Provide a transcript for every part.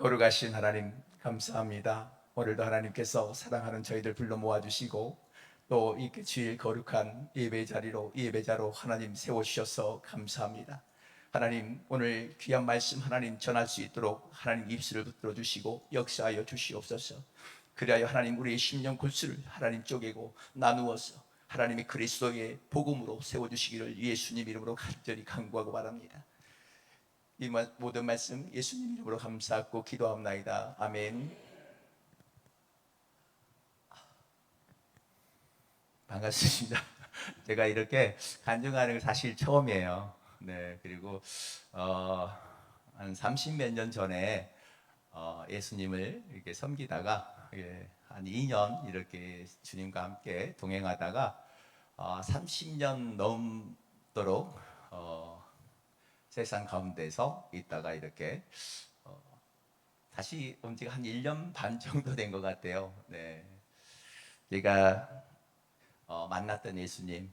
거룩하신 하나님 감사합니다. 오늘도 하나님께서 사랑하는 저희들 불러 모아주시고 또 이 주일 거룩한 예배 자리로 예배자로 하나님 세워주셔서 감사합니다. 하나님 오늘 귀한 말씀 하나님 전할 수 있도록 하나님 입술을 붙들어 주시고 역사하여 주시옵소서. 그리하여 하나님 우리의 심령 골수를 하나님 쪼개고 나누어서 하나님의 그리스도의 복음으로 세워주시기를 예수님 이름으로 간절히 간구하고 바랍니다. 이 모든 말씀 예수님 이름으로 감사하고 기도합나이다. 아멘. 반갑습니다. 제가 이렇게 간증하는 게 사실 처음이에요. 네, 그리고 한 30몇 년 전에 예수님을 이렇게 섬기다가 한 2년 이렇게 주님과 함께 동행하다가 30년 넘도록 세상 가운데서 있다가 이렇게 다시 온 지가 한 1년 반 정도 된 것 같아요. 네. 제가 만났던 예수님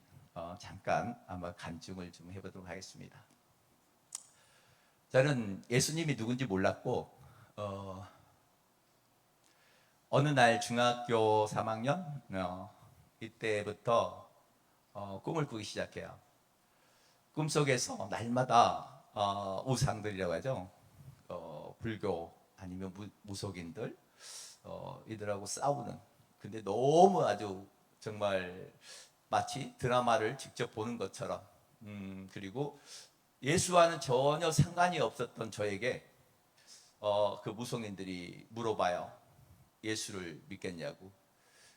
잠깐 한번 간증을 좀 해보도록 하겠습니다. 저는 예수님이 누군지 몰랐고 어느 날 중학교 3학년 이때부터 꿈을 꾸기 시작해요. 꿈속에서 날마다 우상들이라고 하죠. 불교 아니면 무속인들 이들하고 싸우는. 근데 너무 아주 정말 마치 드라마를 직접 보는 것처럼 그리고 예수와는 전혀 상관이 없었던 저에게 그 무속인들이 물어봐요. 예수를 믿겠냐고.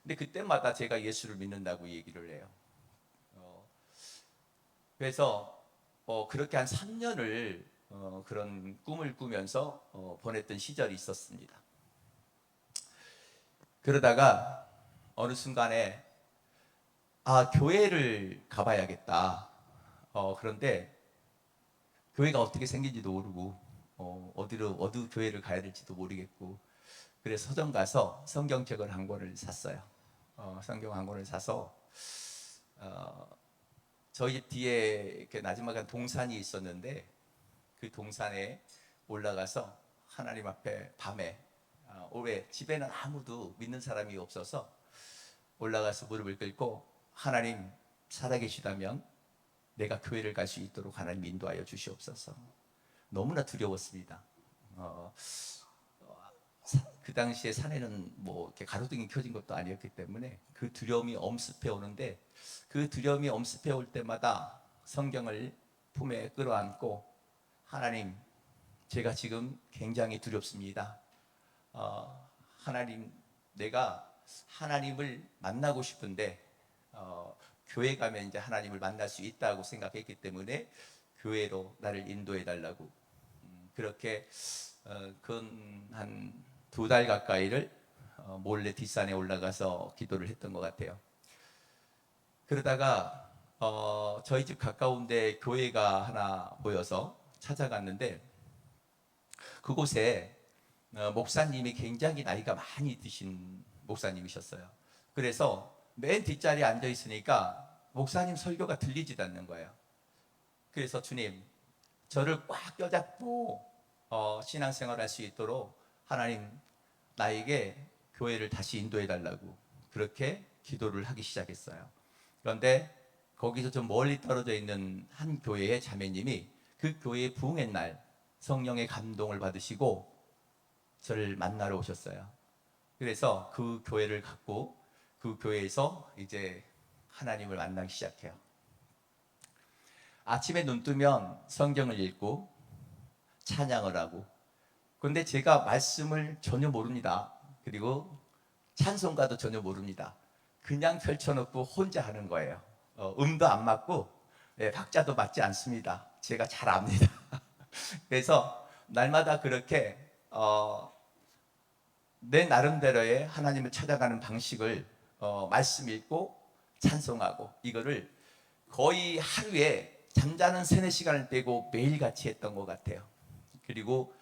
근데 그때마다 제가 예수를 믿는다고 얘기를 해요. 그래서 그렇게 한 3년을 그런 꿈을 꾸면서 보냈던 시절이 있었습니다. 그러다가 어느 순간에 교회를 가봐야겠다. 그런데 교회가 어떻게 생긴지도 모르고 어디 교회를 가야 될지도 모르겠고 그래서 서점 가서 성경책을 한 권을 샀어요. 성경 한 권을 사서 저희 집 뒤에 이렇게 나지막한 동산이 있었는데 그 동산에 올라가서 하나님 앞에 밤에 왜 집에는 아무도 믿는 사람이 없어서 올라가서 무릎을 꿇고 하나님 살아계시다면 내가 교회를 갈 수 있도록 하나님 인도하여 주시옵소서. 너무나 두려웠습니다. 그 당시에 산에는 뭐 이렇게 가로등이 켜진 것도 아니었기 때문에 그 두려움이 엄습해 오는데 그 두려움이 엄습해 올 때마다 성경을 품에 끌어안고 하나님 제가 지금 굉장히 두렵습니다. 하나님 내가 하나님을 만나고 싶은데 교회 가면 이제 하나님을 만날 수 있다고 생각했기 때문에 교회로 나를 인도해 달라고 그렇게 한 2달 가까이를 몰래 뒷산에 올라가서 기도를 했던 것 같아요. 그러다가 저희 집 가까운데 교회가 하나 보여서 찾아갔는데 그곳에 목사님이 굉장히 나이가 많이 드신 목사님이셨어요. 그래서 맨 뒷자리에 앉아 있으니까 목사님 설교가 들리지도 않는 거예요. 그래서 주님 저를 꽉 껴잡고 신앙생활 할 수 있도록 하나님 나에게 교회를 다시 인도해 달라고 그렇게 기도를 하기 시작했어요. 그런데 거기서 좀 멀리 떨어져 있는 한 교회의 자매님이 그 교회에 부흥의 날 성령의 감동을 받으시고 저를 만나러 오셨어요. 그래서 그 교회를 갔고 그 교회에서 이제 하나님을 만나기 시작해요. 아침에 눈 뜨면 성경을 읽고 찬양을 하고 그런데 제가 말씀을 전혀 모릅니다. 그리고 찬송가도 전혀 모릅니다. 그냥 펼쳐놓고 혼자 하는 거예요. 음도 안 맞고 박자도 맞지 않습니다. 제가 잘 압니다. 그래서 날마다 그렇게 내 나름대로의 하나님을 찾아가는 방식을 말씀 읽고 찬송하고 이거를 거의 하루에 잠자는 3-4시간을 빼고 매일같이 했던 것 같아요. 그리고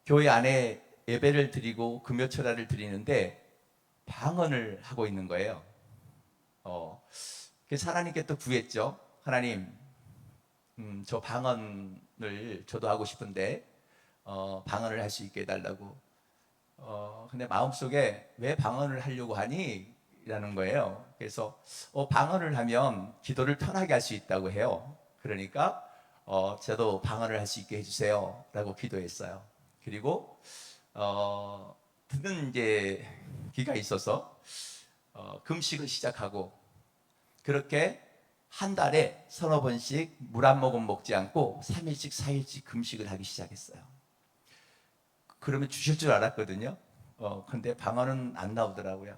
교회 안에 예배를 드리고 금요철야를 드리는데 방언을 하고 있는 거예요. 그래서 하나님께 또 구했죠. 하나님 저 방언을 저도 하고 싶은데 방언을 할 수 있게 해달라고. 근데 마음속에 왜 방언을 하려고 하니? 라는 거예요. 그래서 방언을 하면 기도를 편하게 할 수 있다고 해요. 그러니까 저도 방언을 할 수 있게 해주세요 라고 기도했어요. 그리고 듣는 이제 기가 있어서 금식을 시작하고, 그렇게 한 달에 서너 번씩 물 한 모금 먹지 않고 3일씩 4일씩 금식을 하기 시작했어요. 그러면 주실 줄 알았거든요. 근데 방언은 안 나오더라고요.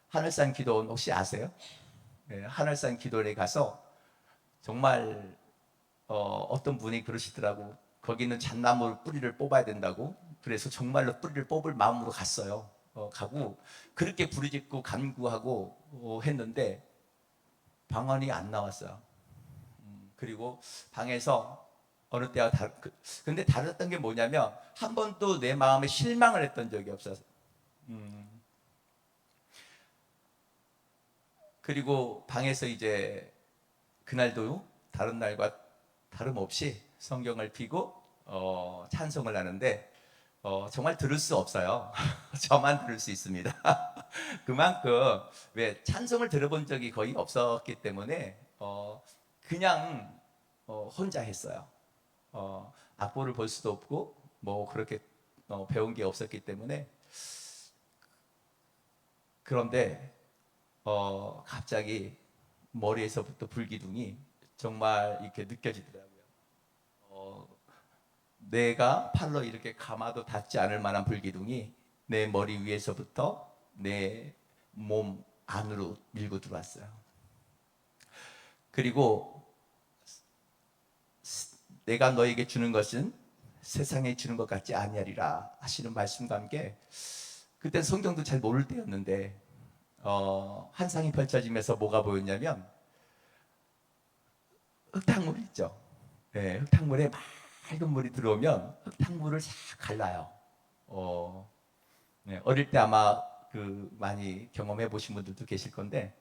하늘산 기도원 혹시 아세요? 네, 하늘산 기도원에 가서 정말 어떤 분이 그러시더라고. 거기는 잣나무 뿌리를 뽑아야 된다고. 그래서 정말로 뿌리를 뽑을 마음으로 갔어요. 가고 그렇게 부르짖고 간구하고 했는데 방언이 안 나왔어요. 그리고 방에서 어느 때와 근데 달랐던 게 뭐냐면 한 번도 내 마음에 실망을 했던 적이 없어서. 그리고 방에서 이제 그날도 다른 날과 다름없이 성경을 펴고 찬송을 하는데 정말 들을 수 없어요. 저만 들을 수 있습니다. 그만큼 왜 찬송을 들어본 적이 거의 없었기 때문에 그냥 혼자 했어요. 악보를 볼 수도 없고 뭐 그렇게 배운 게 없었기 때문에. 그런데 갑자기 머리에서부터 불기둥이 정말 이렇게 느껴지더라고요. 내가 팔로 이렇게 감아도 닿지 않을 만한 불기둥이 내 머리 위에서부터 내 몸 안으로 밀고 들어왔어요. 그리고 내가 너에게 주는 것은 세상에 주는 것 같지 아니하리라 하시는 말씀과 함께, 그때 성경도 잘 모를 때였는데 한 상이 펼쳐지면서 뭐가 보였냐면 흙탕물 있죠. 네, 흙탕물에 맑은 물이 들어오면 흙탕물을 싹 갈라요. 네, 어릴 때 아마 많이 경험해 보신 분들도 계실 건데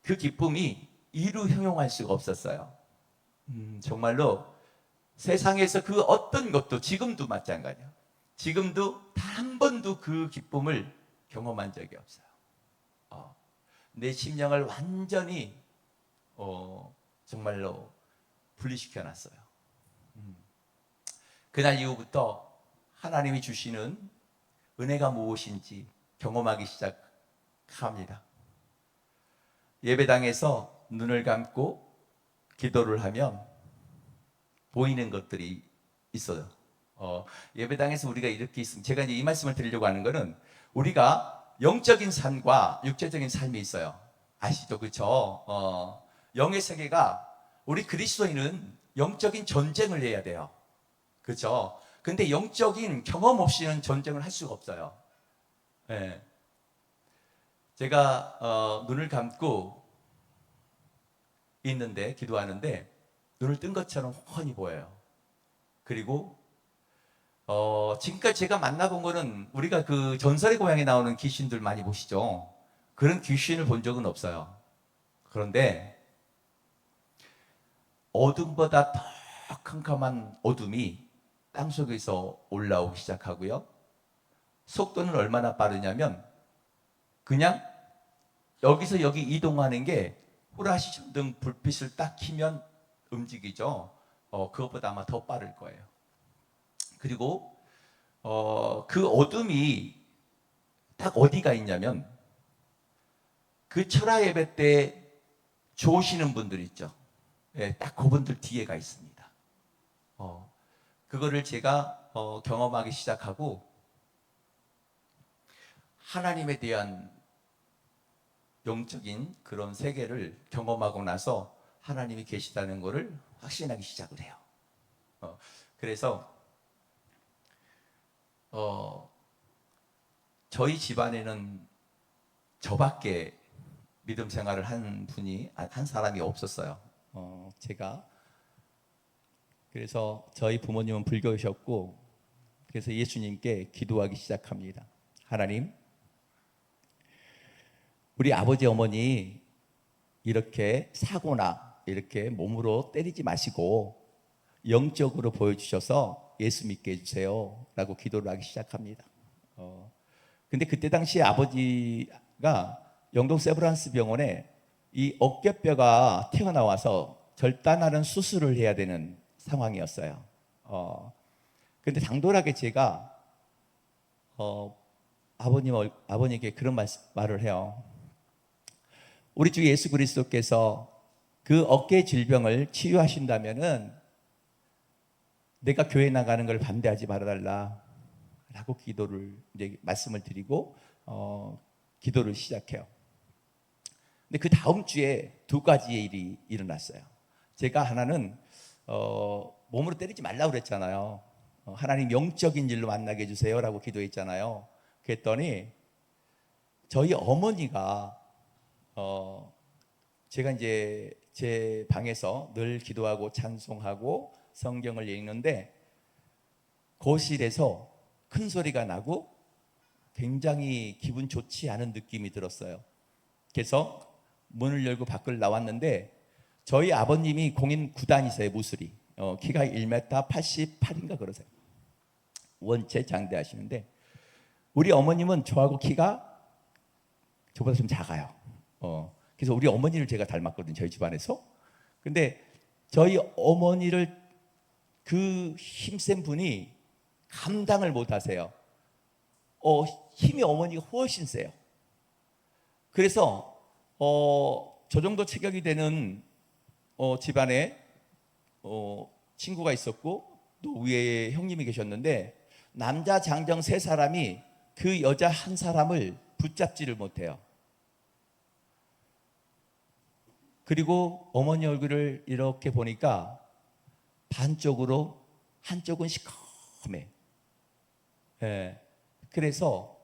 그 기쁨이 이루 형용할 수가 없었어요. 정말로 세상에서 그 어떤 것도 지금도 마찬가지예요. 지금도 단 한 번도 그 기쁨을 경험한 적이 없어요. 내 심령을 완전히 정말로 분리시켜 놨어요. 그날 이후부터 하나님이 주시는 은혜가 무엇인지 경험하기 시작합니다. 예배당에서 눈을 감고 기도를 하면 보이는 것들이 있어요. 예배당에서 우리가 이렇게 있으면, 제가 이제 이 말씀을 드리려고 하는 것은 우리가 영적인 삶과 육체적인 삶이 있어요. 아시죠? 그렇죠? 영의 세계가, 우리 그리스도인은 영적인 전쟁을 해야 돼요. 그렇죠? 근데 영적인 경험 없이는 전쟁을 할 수가 없어요. 네. 제가 눈을 감고 있는데 기도하는데 눈을 뜬 것처럼 훤히 보여요. 그리고 지금까지 제가 만나본 거는 우리가 그 전설의 고향에 나오는 귀신들 많이 보시죠? 그런 귀신을 본 적은 없어요. 그런데 어둠보다 더 캄캄한 어둠이 땅속에서 올라오기 시작하고요. 속도는 얼마나 빠르냐면 그냥 여기서 여기 이동하는 게 후라시 전등 불빛을 딱 켜면 움직이죠. 그것보다 아마 더 빠를 거예요. 그리고 그 어둠이 딱 어디가 있냐면 그 철야 예배 때 좋으시는 분들 있죠. 예, 딱 그분들 뒤에가 있습니다. 그거를 제가 경험하기 시작하고 하나님에 대한 영적인 그런 세계를 경험하고 나서 하나님이 계시다는 것을 확신하기 시작을 해요. 그래서 저희 집안에는 저밖에 믿음 생활을 한 사람이 없었어요. 제가 그래서 저희 부모님은 불교이셨고, 그래서 예수님께 기도하기 시작합니다. 하나님, 우리 아버지 어머니 이렇게 사고나 이렇게 몸으로 때리지 마시고 영적으로 보여주셔서 예수 믿게 해주세요 라고 기도를 하기 시작합니다. 근데 그때 당시에 아버지가 영동 세브란스 병원에 이 어깨뼈가 튀어나와서 절단하는 수술을 해야 되는 상황이었어요. 근데 당돌하게 제가 아버님께 그런 말을 해요. 우리 주 예수 그리스도께서 그 어깨 질병을 치유하신다면은 내가 교회 나가는 걸 반대하지 말아달라 라고 말씀을 드리고 기도를 시작해요. 근데 그 다음 주에 두 가지의 일이 일어났어요. 제가 하나는 몸으로 때리지 말라고 그랬잖아요. 하나님 영적인 일로 만나게 해주세요 라고 기도했잖아요. 그랬더니 저희 어머니가 제가 이제 제 방에서 늘 기도하고 찬송하고 성경을 읽는데 거실에서 큰 소리가 나고 굉장히 기분 좋지 않은 느낌이 들었어요. 그래서 문을 열고 밖을 나왔는데 저희 아버님이 공인 9단이세요. 무술이 키가 1m 88인가 그러세요. 원체 장대하시는데 우리 어머님은 저하고 키가 저보다 좀 작아요. 그래서 우리 어머니를 제가 닮았거든요. 저희 집안에서. 근데 저희 어머니를 그 힘센 분이 감당을 못 하세요. 힘이 어머니가 훨씬 세요. 그래서 저 정도 체격이 되는 집안에 친구가 있었고 또 위에 형님이 계셨는데 남자 장정 3사람이 그 여자 한 사람을 붙잡지를 못해요. 그리고 어머니 얼굴을 이렇게 보니까 반쪽으로 한쪽은 시커매. 그래서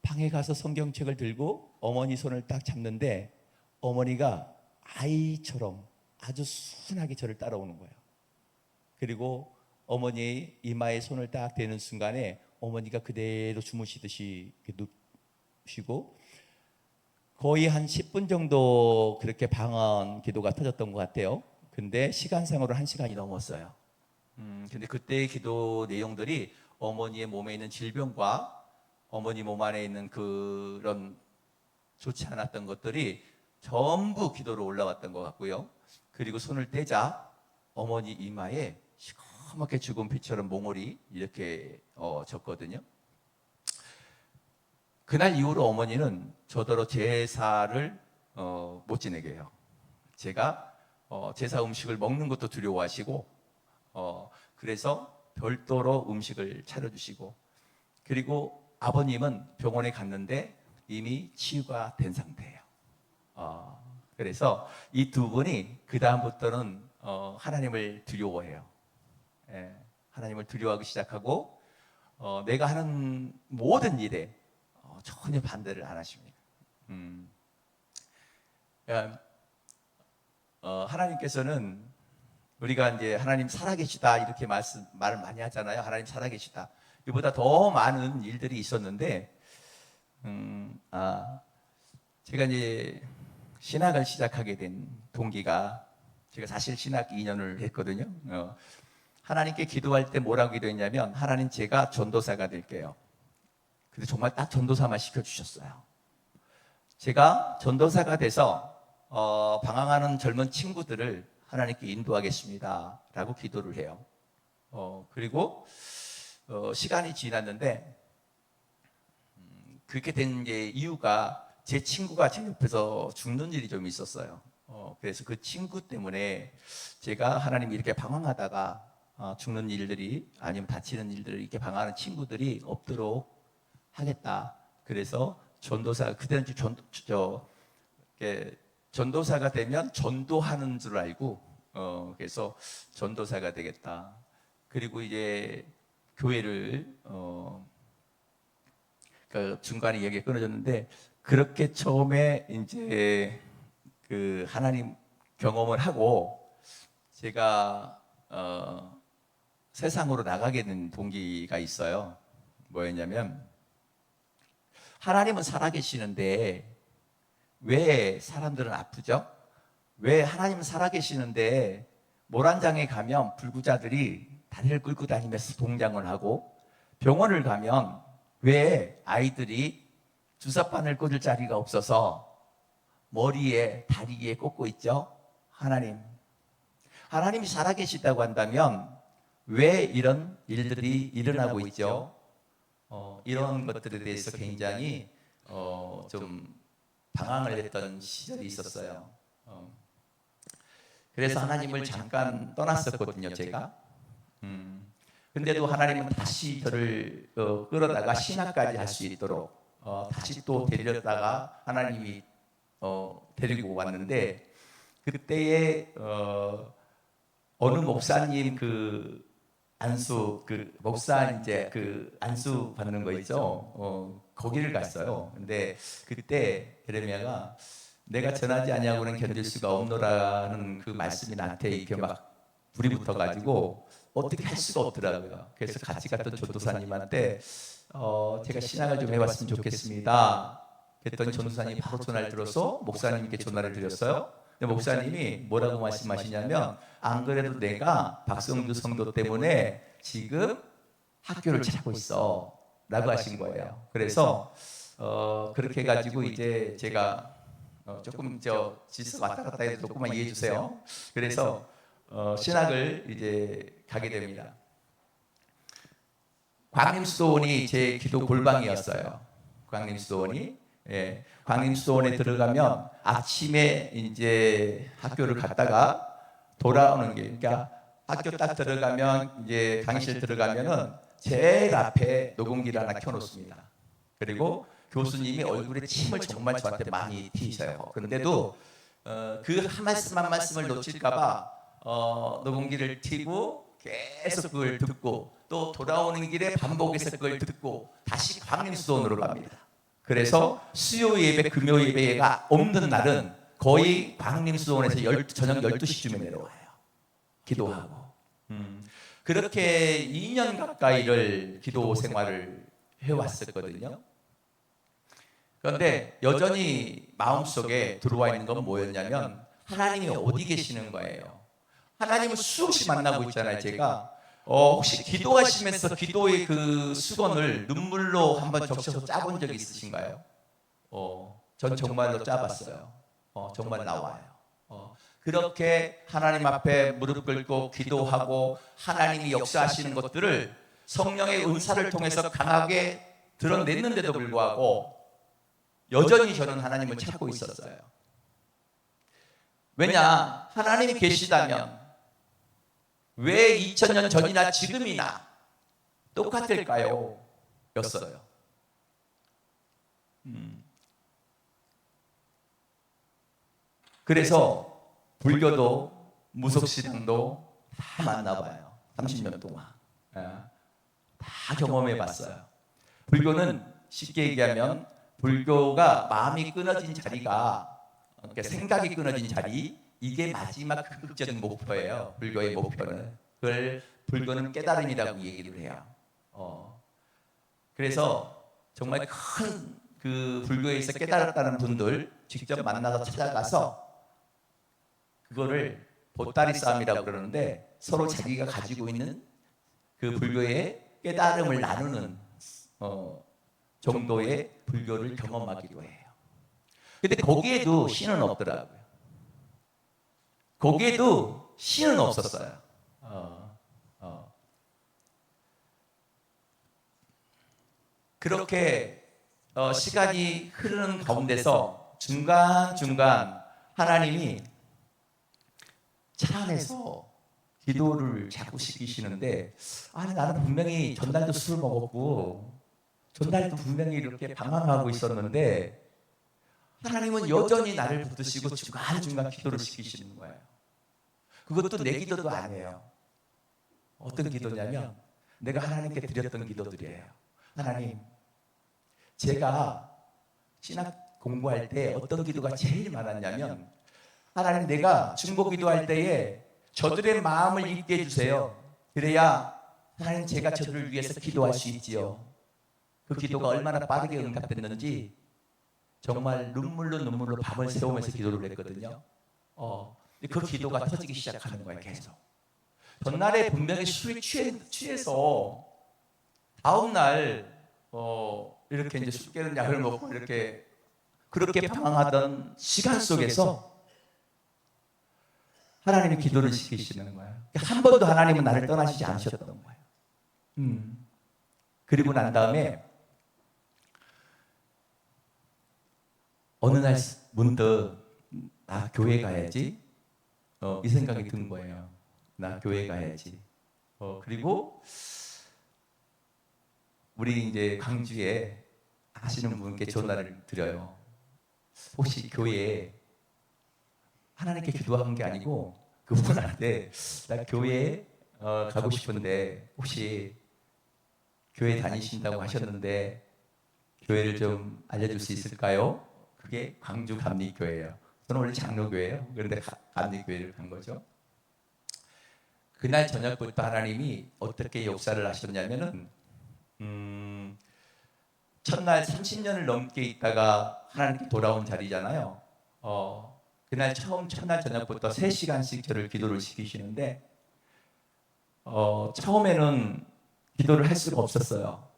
방에 가서 성경책을 들고 어머니 손을 딱 잡는데 어머니가 아이처럼 아주 순하게 저를 따라오는 거예요. 그리고 어머니의 이마에 손을 딱 대는 순간에 어머니가 그대로 주무시듯이 눕시고 거의 한 10분 정도 그렇게 방언 기도가 터졌던 것 같아요. 근데 시간상으로 1시간이 넘었어요. 근데 그때의 기도 내용들이 어머니의 몸에 있는 질병과 어머니 몸 안에 있는 그런 좋지 않았던 것들이 전부 기도로 올라왔던 것 같고요. 그리고 손을 떼자 어머니 이마에 시커멓게 죽은 피처럼 몽골이 이렇게 졌거든요. 그날 이후로 어머니는 저더러 제사를 못 지내게 해요. 제가 제사 음식을 먹는 것도 두려워하시고 그래서 별도로 음식을 차려주시고 그리고 아버님은 병원에 갔는데 이미 치유가 된 상태예요. 그래서 이 두 분이 그 다음부터는 하나님을 두려워해요. 하나님을 두려워하기 시작하고 내가 하는 모든 일에 전혀 반대를 안 하십니다. 그러니까 하나님께서는 우리가 이제 하나님 살아계시다 이렇게 말을 많이 하잖아요. 하나님 살아계시다. 이보다 더 많은 일들이 있었는데 제가 이제 신학을 시작하게 된 동기가 제가 사실 신학 2년을 했거든요. 하나님께 기도할 때 뭐라고 기도했냐면 하나님 제가 전도사가 될게요. 근데 정말 딱 전도사만 시켜주셨어요. 제가 전도사가 돼서 방황하는 젊은 친구들을 하나님께 인도하겠습니다 라고 기도를 해요. 그리고 시간이 지났는데 그렇게 된 게 이유가 제 친구가 제 옆에서 죽는 일이 좀 있었어요. 그래서 그 친구 때문에 제가 하나님 이렇게 방황하다가 죽는 일들이 아니면 다치는 일들을 이렇게 방황하는 친구들이 없도록 하겠다. 그래서 전도사 그때는 전도사가 되면 전도하는 줄 알고 그래서 전도사가 되겠다. 그리고 이제 교회를 그 중간에 얘기가 끊어졌는데 그렇게 처음에 이제 그 하나님 경험을 하고 제가 세상으로 나가게 된 동기가 있어요. 뭐였냐면 하나님은 살아계시는데 왜 사람들은 아프죠? 왜 하나님은 살아계시는데 모란장에 가면 불구자들이 다리를 끌고 다니면서 동장을 하고, 병원을 가면 왜 아이들이 주사바늘 꽂을 자리가 없어서 머리에 다리에 꽂고 있죠? 하나님이 살아계시다고 한다면 왜 이런 일들이 일어나고 있죠? 이런 것들에 대해서 굉장히 좀 방황을 했던 시절이 있었어요. 그래서 하나님을 잠깐 떠났었거든요, 제가. 근데도 하나님은 다시 저를 끌어다가 신학까지 할 수 있도록 다시 또 데려다가 하나님이 데리고 왔는데, 그때에 어느 목사님 안수 목사 이제 안수 받는 거 있죠. 거기를 갔어요. 근데 그때 예레미야가 내가 전하지 아니하고는 견딜 수가 없노라는 그 말씀이 나한테 이렇게 막 불이 붙어가지고 어떻게 할 수가 없더라고요. 그래서 같이 갔던 전도사님한테 제가 신앙을 좀 해봤으면 좋겠습니다. 그랬더니 전도사님이 바로 전화를 들어서 목사님께 전화를 드렸어요. 근데 목사님이 뭐라고 말씀하시냐면, 안 그래도 내가 박성주 성도 때문에 지금 학교를 찾고 있어 라고 하신 거예요. 그래서 그렇게 해가지고 이제 제가 조금 지스 왔다 갔다 해서 조금만 이해해 주세요. 그래서 신학을 이제 가게 됩니다. 광림수도원이 제 기도 골방이었어요. 광림수도원이. 예, 광림수도원에 들어가면 아침에 이제 학교를 갔다가 돌아오는 게, 그러니까 학교 딱 들어가면 이제 강의실 들어가면은 제일 앞에 녹음기를 하나 켜놓습니다. 그리고 교수님이 얼굴에 침을 정말 저한테 많이 튀셔요. 그런데도 그 한 말씀을 놓칠까봐 녹음기를 튀고 계속 그걸 듣고, 또 돌아오는 길에 반복해서 그걸 듣고 다시 광림수도원으로 갑니다. 그래서 수요 예배, 금요 예배가 없는 날은 거의 광림수도원에서 저녁 12시쯤에 내려와요. 기도하고. 그렇게 2년 가까이를 기도 생활을 해왔었거든요. 그런데 여전히 마음속에 들어와 있는 건 뭐였냐면, 하나님이 어디 계시는 거예요. 하나님을 수없이 만나고 있잖아요, 제가. 혹시 기도하시면서 기도의 그 수건을 눈물로 한번 적셔서 짜본 적이 있으신가요? 전 정말로 짜봤어요. 정말 나와요. 그렇게 하나님 앞에 무릎 꿇고 기도하고 하나님이 역사하시는 것들을 성령의 은사를 통해서 강하게 드러냈는데도 불구하고 여전히 저는 하나님을 찾고 있었어요. 왜냐? 하나님이 계시다면 왜 2000년 전이나 지금이나 똑같을까요? 였어요. 그래서 불교도 무속신앙도 다 만나봐요. 30년 동안. 다 경험해봤어요. 불교는 쉽게 얘기하면, 불교가 마음이 끊어진 자리가, 그러니까 생각이 끊어진 자리, 이게 마지막 극적인 목표예요. 불교의 목표는. 그걸 불교는 깨달음이라고 얘기를 해요. 그래서 정말 큰 그 불교에서 깨달았다는 분들 직접 만나서 찾아가서 그거를 보따리 싸움이라고 그러는데, 서로 자기가 가지고 있는 그 불교의 깨달음을 나누는 정도의 불교를 경험하기도 해요. 근데 거기에도 신은 없더라고요. 거기에도 신은 없었어요. 그렇게 시간이 흐르는 가운데서 중간중간 하나님이 차 안에서 기도를 자꾸 시키시는데, 아니 나는 분명히 전날도 술을 먹었고 전날도 분명히 이렇게 방황하고 있었는데 하나님은 여전히 나를 붙드시고 중간중간 기도를 시키시는 거예요. 그것도 내 기도도 아니에요. 어떤 기도냐면, 내가 하나님께 드렸던 기도들이에요. 하나님, 제가 신학 공부할 때 어떤 기도가 제일 많았냐면, 하나님, 내가 중보 기도할 때에 저들의 마음을 읽게 해주세요. 그래야 하나님, 제가 저들을 위해서 기도할 수 있지요. 그 기도가 얼마나 빠르게 응답됐는지 정말 눈물로 밤을 새우면서 기도를 했거든요. 그 기도가 터지기 시작하는 거예요. 계속. 전날에 분명히 술이 취해서 다음날 이렇게 이제 술 깨는 약을 먹고 이렇게 그렇게 방황하던 시간 속에서 하나님이 기도를 시키시는 거예요. 한 번도 하나님은 나를 떠나시지 않으셨던 거예요. 그리고 난 다음에 어느 날 문득 나 교회 가야지 이 생각이 든 거예요. 나 교회 가야지. 그리고 우리 이제 광주에 아시는 분께 전화를 드려요. 혹시 교회에 하나님께 기도한 게 아니고 그분한테 나 교회에 가고 싶은데 혹시 교회 다니신다고 하셨는데 교회를 좀 알려줄 수 있을까요? 그게 광주 감리교회예요. 저는 원래 장로교회예요. 그런데 감리교회를 간 거죠. 그날 저녁부터 하나님이 어떻게 역사를 하셨냐면은 첫날 30년을 넘게 있다가 하나님께 돌아온 자리잖아요. 그날 첫날 저녁부터 3시간씩 저를 기도를 시키시는데 처음에는 기도를 할 수가 없었어요.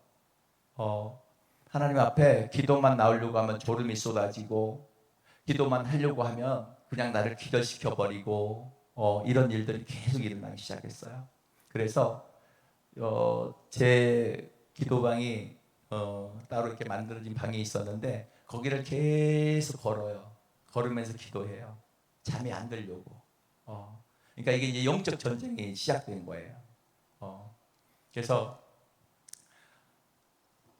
하나님 앞에 기도만 나오려고 하면 졸음이 쏟아지고 기도만 하려고 하면 그냥 나를 기절시켜 버리고 이런 일들이 계속 일어나기 시작했어요. 그래서 제 기도방이 따로 이렇게 만들어진 방이 있었는데 거기를 계속 걸어요. 걸으면서 기도해요. 잠이 안 들려고. 그러니까 이게 이제 영적 전쟁이 시작된 거예요. 그래서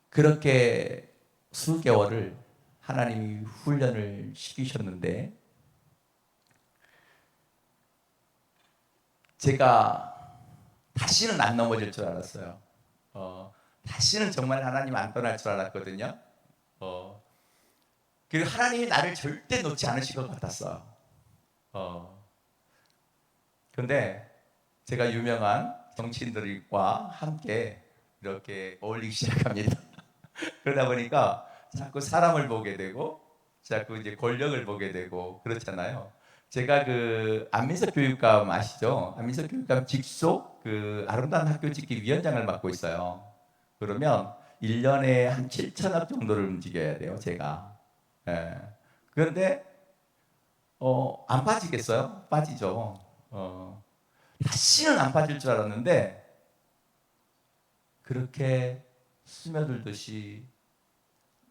그렇게 수개월을 하나님이 훈련을 시키셨는데 제가 다시는 안 넘어질 줄 알았어요. 다시는 정말 하나님 안 떠날 줄 알았거든요. 그리고 하나님이 나를 절대 놓지 않으실 것 같았어요. 그런데 제가 유명한 정치인들과 함께 이렇게 어울리기 시작합니다. 그러다 보니까 자꾸 사람을 보게 되고 자꾸 이제 권력을 보게 되고 그렇잖아요. 제가 그 안민석 교육감 아시죠? 안민석 교육감 직속 그 아름다운 학교 짓기 위원장을 맡고 있어요. 그러면 1년에 한 7천억 정도를 움직여야 돼요, 제가. 예. 그런데 안 빠지겠어요? 빠지죠. 다시는 안 빠질 줄 알았는데 그렇게 스며들듯이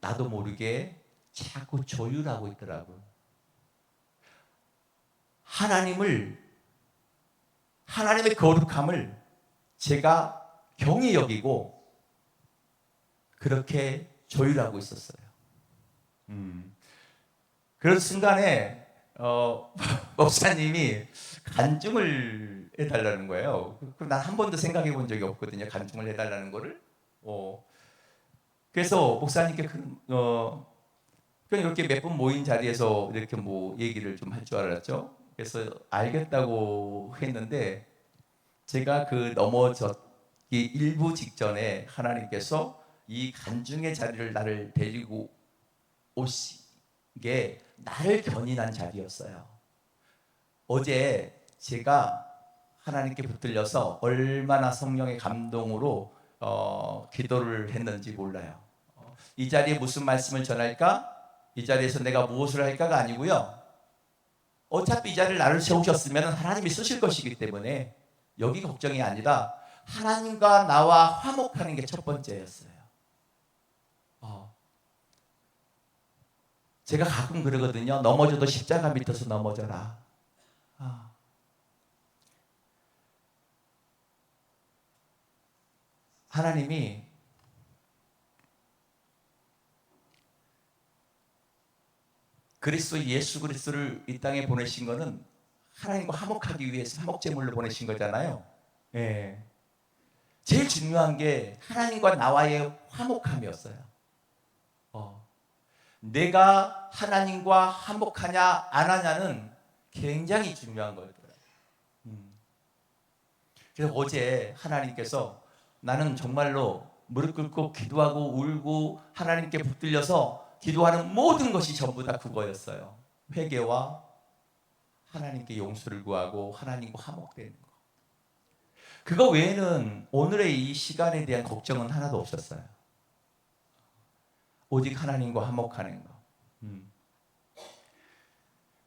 나도 모르게 자꾸 조율하고 있더라고요. 하나님의 거룩함을 제가 경히 여기고 그렇게 조율하고 있었어요. 그런 순간에 목사님이 간증을 해달라는 거예요. 그럼 난 한 번도 생각해 본 적이 없거든요. 간증을 해달라는 거를. 그래서 목사님께 그냥 이렇게 몇 번 모인 자리에서 이렇게 뭐 얘기를 좀 할 줄 알았죠. 그래서 알겠다고 했는데 제가 그 넘어졌기 일부 직전에 하나님께서 이 간증의 자리를 나를 데리고 오신 게 나를 견인한 자리였어요. 어제 제가 하나님께 붙들려서 얼마나 성령의 감동으로 기도를 했는지 몰라요. 이 자리에 무슨 말씀을 전할까? 이 자리에서 내가 무엇을 할까가 아니고요. 어차피 이 자리를 나를 세우셨으면 하나님이 쓰실 것이기 때문에 여기 걱정이 아니라 하나님과 나와 화목하는 게 첫 번째였어요. 제가 가끔 그러거든요. 넘어져도 십자가 밑에서 넘어져라. 하나님이 예수 그리스도를 이 땅에 보내신 것은 하나님과 화목하기 위해서 화목제물로 보내신 거잖아요. 예. 제일 중요한 게 하나님과 나와의 화목함이었어요. 내가 하나님과 화목하냐 안 하냐는 굉장히 중요한 거였더라고요. 그래서 어제 하나님께서 나는 정말로 무릎 꿇고 기도하고 울고 하나님께 붙들려서 기도하는 모든 것이 전부 다 그거였어요. 회개와 하나님께 용서를 구하고 하나님과 화목되는 거. 그거 외에는 오늘의 이 시간에 대한 걱정은 하나도 없었어요. 오직 하나님과 화목하는 거.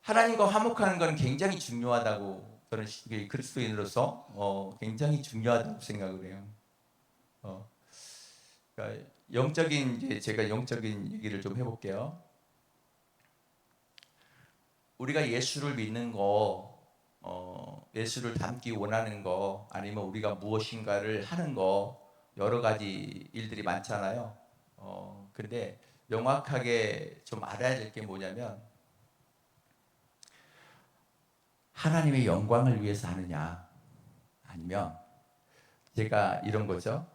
하나님과 화목하는 것은 굉장히 중요하다고 저는 그리스도인으로서 굉장히 중요하다고 생각을 해요. 그러니까 제가 영적인 얘기를 좀 해볼게요. 우리가 예수를 믿는 거, 예수를 닮기 원하는 거, 아니면 우리가 무엇인가를 하는 거, 여러 가지 일들이 많잖아요. 근데 명확하게 좀 알아야 될 게 뭐냐면, 하나님의 영광을 위해서 하느냐, 아니면 제가 이런 거죠.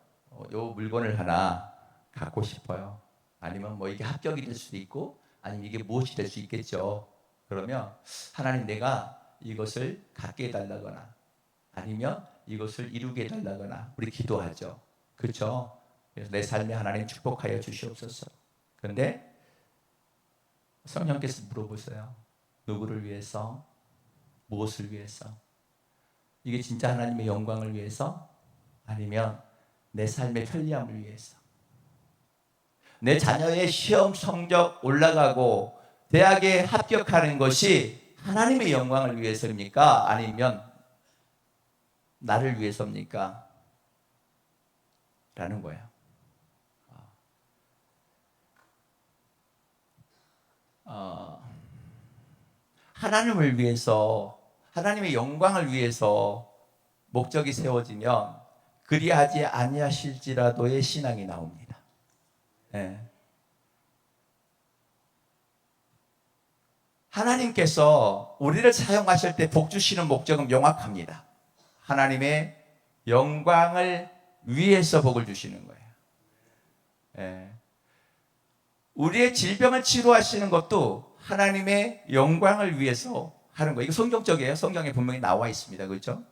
요 물건을 하나 갖고 싶어요. 아니면 뭐 이게 합격이 될 수도 있고, 아니면 이게 무엇이 될 수 있겠죠. 그러면 하나님, 내가 이것을 갖게 해달라거나 아니면 이것을 이루게 해달라거나 우리 기도하죠. 그렇죠? 그래서 내 삶에 하나님 축복하여 주시옵소서. 그런데 성령께서 물어보세요. 누구를 위해서? 무엇을 위해서? 이게 진짜 하나님의 영광을 위해서? 아니면 내 삶의 편리함을 위해서? 내 자녀의 시험 성적 올라가고 대학에 합격하는 것이 하나님의 영광을 위해서입니까? 아니면 나를 위해서입니까? 라는 거예요. 하나님을 위해서, 하나님의 영광을 위해서 목적이 세워지면 그리하지 아니하실지라도의 신앙이 나옵니다. 네. 하나님께서 우리를 사용하실 때 복 주시는 목적은 명확합니다. 하나님의 영광을 위해서 복을 주시는 거예요. 예. 우리의 질병을 치료하시는 것도 하나님의 영광을 위해서 하는 거예요. 이거 성경적이에요. 성경에 분명히 나와 있습니다. 그렇죠?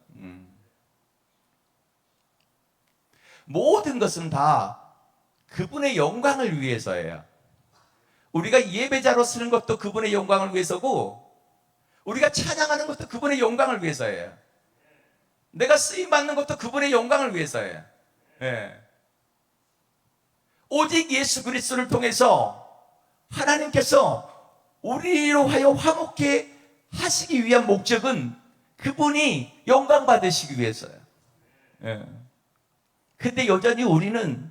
모든 것은 다 그분의 영광을 위해서예요. 우리가 예배자로 쓰는 것도 그분의 영광을 위해서고, 우리가 찬양하는 것도 그분의 영광을 위해서예요. 내가 쓰임 받는 것도 그분의 영광을 위해서예요. 예. 오직 예수 그리스도를 통해서 하나님께서 우리로 하여 화목케 하시기 위한 목적은 그분이 영광 받으시기 위해서예요. 예. 근데 여전히 우리는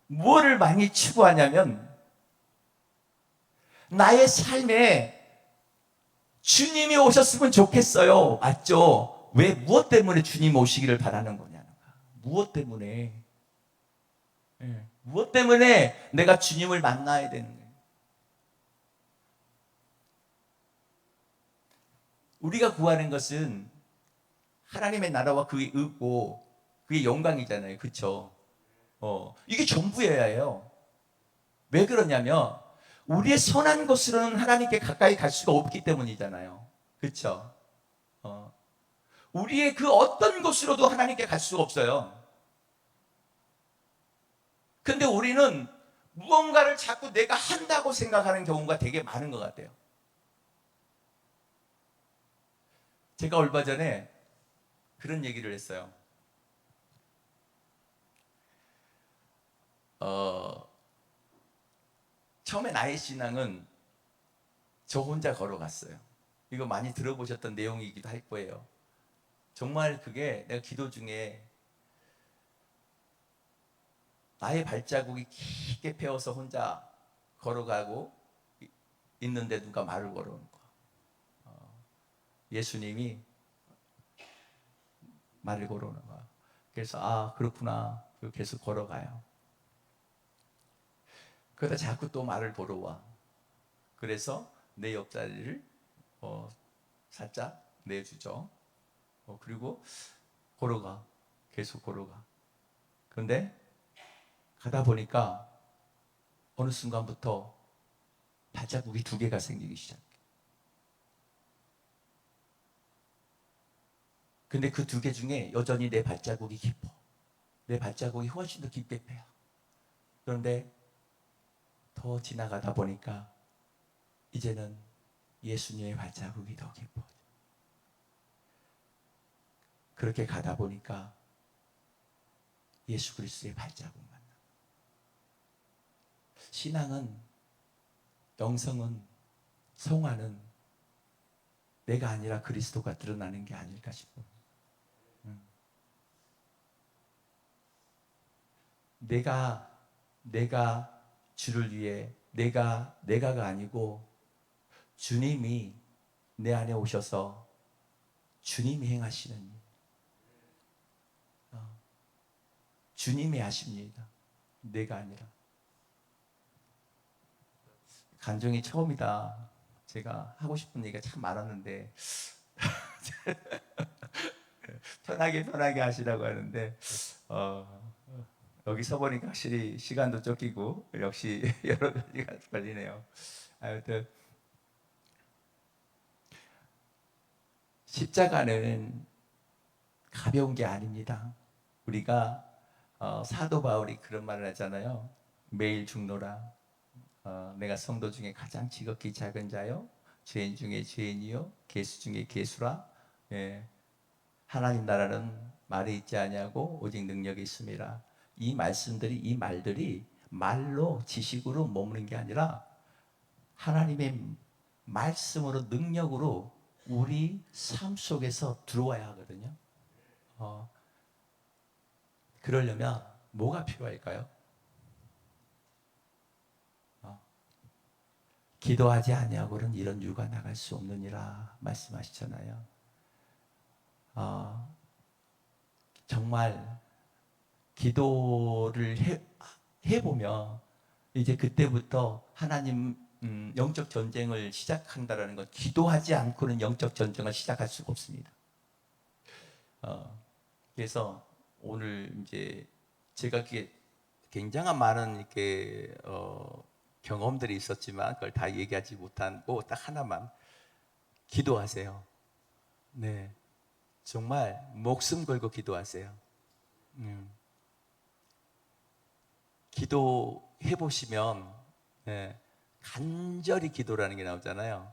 무엇을 많이 추구하냐면, 나의 삶에 주님이 오셨으면 좋겠어요. 맞죠? 왜, 무엇 때문에 주님 오시기를 바라는 거냐는 거야. 무엇 때문에? 예. 무엇 때문에 내가 주님을 만나야 되는 거예요? 우리가 구하는 것은 하나님의 나라와 그의 의고 그의 영광이잖아요. 그렇죠? 이게 전부여야 해요. 왜 그러냐면 우리의 선한 것으로는 하나님께 가까이 갈 수가 없기 때문이잖아요. 그렇죠? 우리의 그 어떤 것으로도 하나님께 갈 수가 없어요. 근데 우리는 무언가를 자꾸 내가 한다고 생각하는 경우가 되게 많은 것 같아요. 제가 얼마 전에 그런 얘기를 했어요. 처음에 나의 신앙은 저 혼자 걸어갔어요. 이거 많이 들어보셨던 내용이기도 할 거예요. 정말 그게 내가 기도 중에 나의 발자국이 깊게 패어서 혼자 걸어가고 있는데 누가 말을 걸어오는 거야. 예수님이 말을 걸어오는 거야. 그래서 그렇구나. 계속 걸어가요. 그러다 자꾸 또 말을 걸어와. 그래서 내 옆자리를 살짝 내주죠. 그리고 걸어가. 계속 걸어가. 그런데 가다 보니까 어느 순간부터 발자국이 2개가 생기기 시작해. 근데 그 2개 중에 여전히 내 발자국이 깊어. 내 발자국이 훨씬 더 깊게 패요. 그런데 더 지나가다 보니까 이제는 예수님의 발자국이 더 깊어. 그렇게 가다 보니까 예수 그리스도의 발자국 만나. 신앙은, 영성은, 성화는 내가 아니라 그리스도가 드러나는 게 아닐까 싶어요. 내가 주를 위해 내가가 아니고 주님이 내 안에 오셔서 주님이 행하시는 일, 주님이 하십니다. 내가 아니라. 간증이 처음이다. 제가 하고 싶은 얘기가 참 많았는데 편하게 하시라고 하는데 여기 서보니까 확실히 시간도 쫓기고 역시 여러 가지가 걸리네요. 하여튼 십자가는 가벼운 게 아닙니다. 우리가 사도 바울이 그런 말을 하잖아요. 매일 죽노라. 내가 성도 중에 가장 지극히 작은 자요, 죄인 중에 죄인이요, 개수 중에 개수라. 예. 하나님 나라는 말에 있지 아니하고 오직 능력이 있음이라. 이 말들이 말로 지식으로 머무는 게 아니라 하나님의 말씀으로, 능력으로 우리 삶 속에서 들어와야 하거든요. 그러려면 뭐가 필요할까요? 기도하지 아니하고는 이런 유가 나갈 수 없느니라 말씀하시잖아요. 정말 기도를 해보면 이제 그때부터 하나님 영적 전쟁을 시작한다라는 것. 기도하지 않고는 영적 전쟁을 시작할 수가 없습니다. 그래서 오늘 이제 제가 굉장한 많은 이렇게 경험들이 있었지만 그걸 다 얘기하지 못하고 딱 하나만, 기도하세요. 네, 정말 목숨 걸고 기도하세요. 기도해 보시면 간절히 기도라는 게 나오잖아요.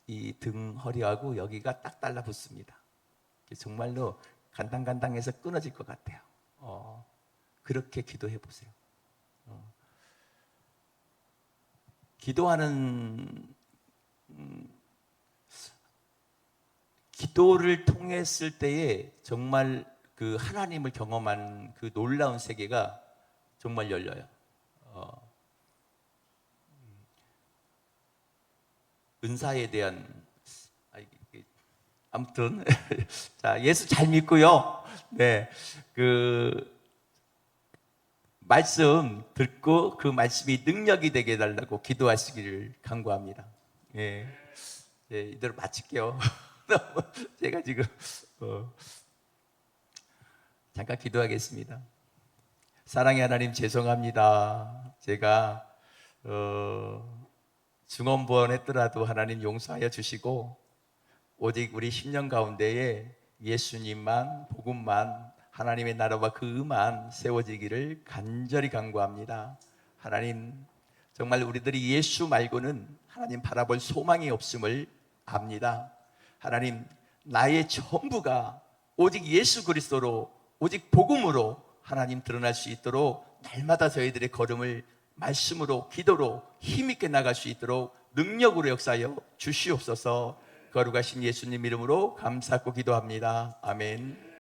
이 등 허리하고 여기가 딱 달라붙습니다. 정말로 간당간당해서 끊어질 것 같아요. 그렇게 기도해 보세요. 기도를 통했을 때에 정말 그 하나님을 경험한 그 놀라운 세계가 정말 열려요. 은사에 대한, 아무튼 자, 예수 잘 믿고요. 네, 그 말씀 듣고 그 말씀이 능력이 되게 해달라고 기도하시기를 간구합니다. 예, 이대로 마칠게요. 제가 지금 잠깐 기도하겠습니다. 사랑의 하나님, 죄송합니다. 제가 중언부언했더라도 하나님 용서하여 주시고 오직 우리 10년 가운데에 예수님만, 복음만, 하나님의 나라와 그 의만 세워지기를 간절히 간구합니다. 하나님, 정말 우리들이 예수 말고는 하나님 바라볼 소망이 없음을 압니다. 하나님, 나의 전부가 오직 예수 그리스도로, 오직 복음으로 하나님 드러날 수 있도록 날마다 저희들의 걸음을 말씀으로, 기도로 힘있게 나갈 수 있도록 능력으로 역사하여 주시옵소서. 거룩하신 예수님 이름으로 감사하고 기도합니다. 아멘.